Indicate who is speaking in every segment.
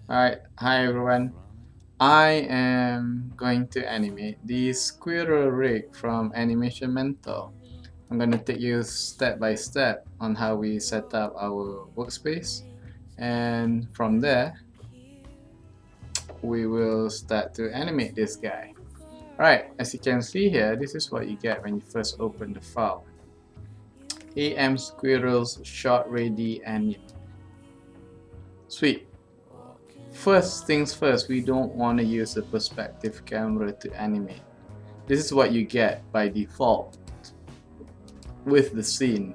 Speaker 1: Alright, hi everyone. I am going to animate the squirrel rig from Animation Mentor. I'm going to take you step by step on how we set up our workspace, and from there we will start to animate this guy. Alright, as you can see here, this is what you get when you first open the file. AM Squirrels Shot Ready Animate. Sweet. First things first, we don't want to use a perspective camera to animate. This is what you get by default with the scene.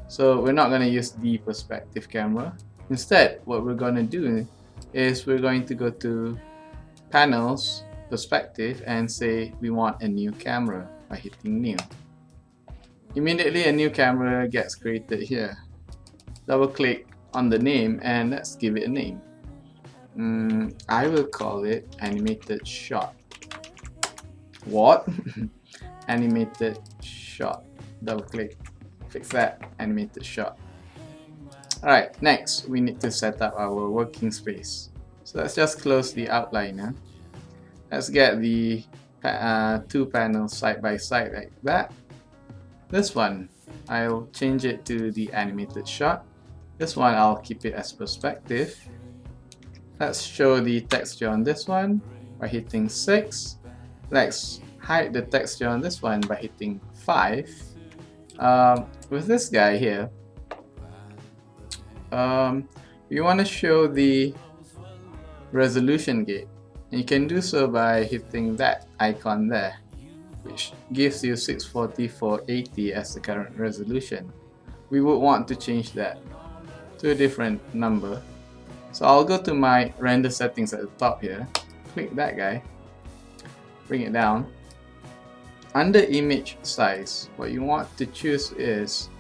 Speaker 1: So we're not going to use the perspective camera. Instead, what we're going to do is we're going to go to panels, perspective, and say we want a new camera by hitting new. Immediately a new camera gets created here. Double click on the name and let's give it a name. I will call it animated shot. What? Animated shot. Double click. Fix that. Animated shot. Alright, next we need to set up our working space. So let's just close the outliner. Let's get the two panels side by side like that. This one, I'll change it to the animated shot. This one, I'll keep it as perspective. Let's show the texture on this one by hitting 6. Let's hide the texture on this one by hitting 5. With this guy here, we want to show the resolution gate. And you can do so by hitting that icon there, which gives you 640x80 as the current resolution. We would want to change that to a different number. So I'll go to my render settings at the top here, click that guy, bring it down. Under image size, what you want to choose is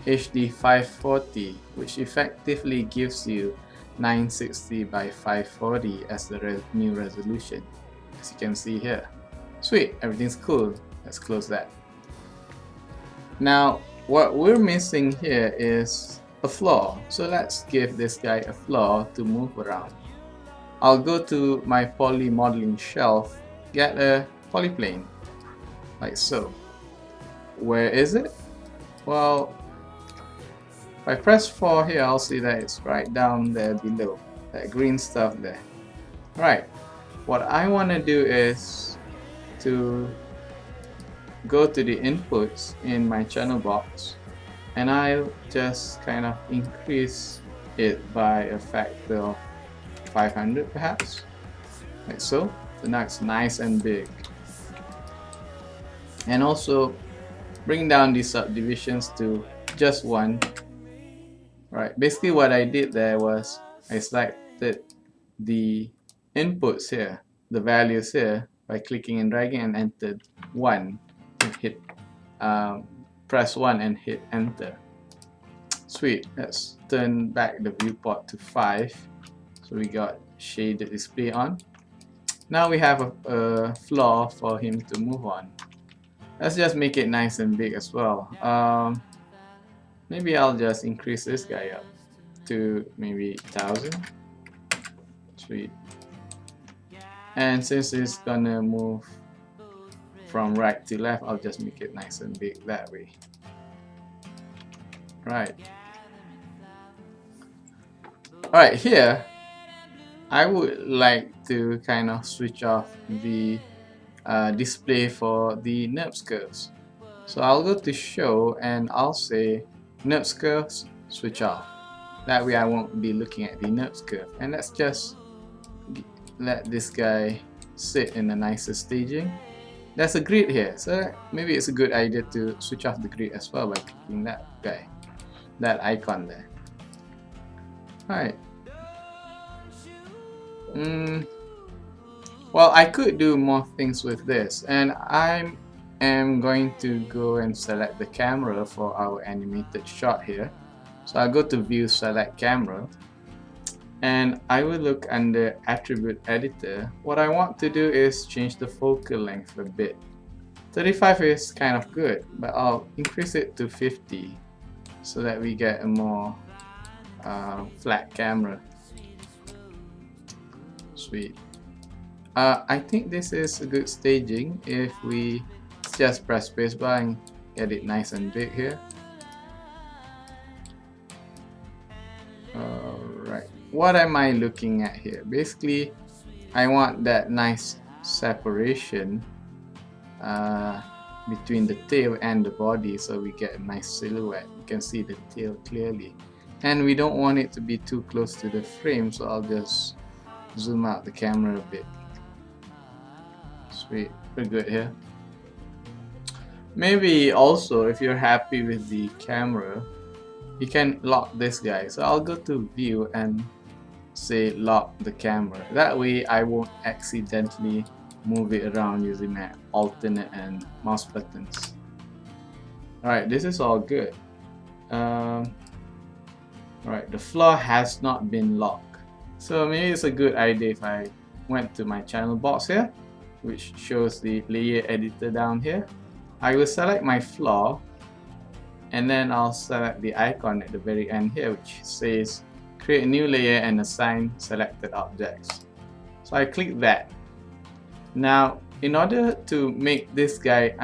Speaker 1: HD 540, which effectively gives you 960 by 540 as the new resolution, as you can see here. Sweet, everything's cool. Let's close that. Now, what we're missing here is a floor, so let's give this guy a floor to move around. I'll go to my poly modeling shelf, get a polyplane, like so. Where is it? Well, if I press 4 here, I'll see that it's right down there below, that green stuff there. Right, what I want to do is to go to the inputs in my channel box, and I'll just kind of increase it by a factor of 500 perhaps, like so. So now it's nice and big. And also bring down the subdivisions to just one. Right, basically what I did there was I selected the inputs here, the values here, by clicking and dragging, and entered 1 to hit press 1 and hit enter. Sweet, let's turn back the viewport to 5, so we got shaded display on. Now we have a floor for him to move on. Let's just make it nice and big as well. Maybe I'll just increase this guy up to maybe 1000. Sweet. And since it's gonna move from right to left, I'll just make it nice and big that way. Right. Alright, here I would like to kind of switch off the display for the NURBS curves. So I'll go to show and I'll say NURBS curves switch off. That way I won't be looking at the NURBS curve. And let's just let this guy sit in a nicer staging. There's a grid here, so maybe it's a good idea to switch off the grid as well by clicking that guy, that icon there. Alright. Well, I could do more things with this, and I am going to go and select the camera for our animated shot here. So I'll go to view, select camera, and I will look under attribute editor. What I want to do is change the focal length a bit. 35 is kind of good, but I'll increase it to 50 so that we get a more flat camera. Sweet. I think this is a good staging if we just press spacebar and get it nice and big here. Alright, what am I looking at here? Basically, I want that nice separation between the tail and the body, so we get a nice silhouette. You can see the tail clearly, and we don't want it to be too close to the frame, so I'll just zoom out the camera a bit. Sweet, pretty good here. Maybe also, if you're happy with the camera, you can lock this guy. So I'll go to view and say lock the camera. That way I won't accidentally move it around using my alternate and mouse buttons. Alright, this is all good. Alright, the floor has not been locked. So maybe it's a good idea if I went to my channel box here, which shows the layer editor down here. I will select my floor, and then I'll select the icon at the very end here, which says create a new layer and assign selected objects. So I click that. Now, in order to make this guy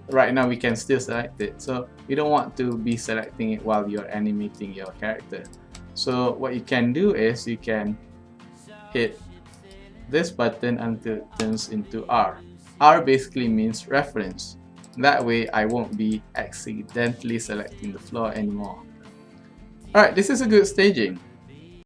Speaker 1: right now we can still select it, so we don't want to be selecting it while you're animating your character. So what you can do is you can hit this button until it turns into R. R basically means reference. That way I won't be accidentally selecting the floor anymore. Alright, this is a good staging.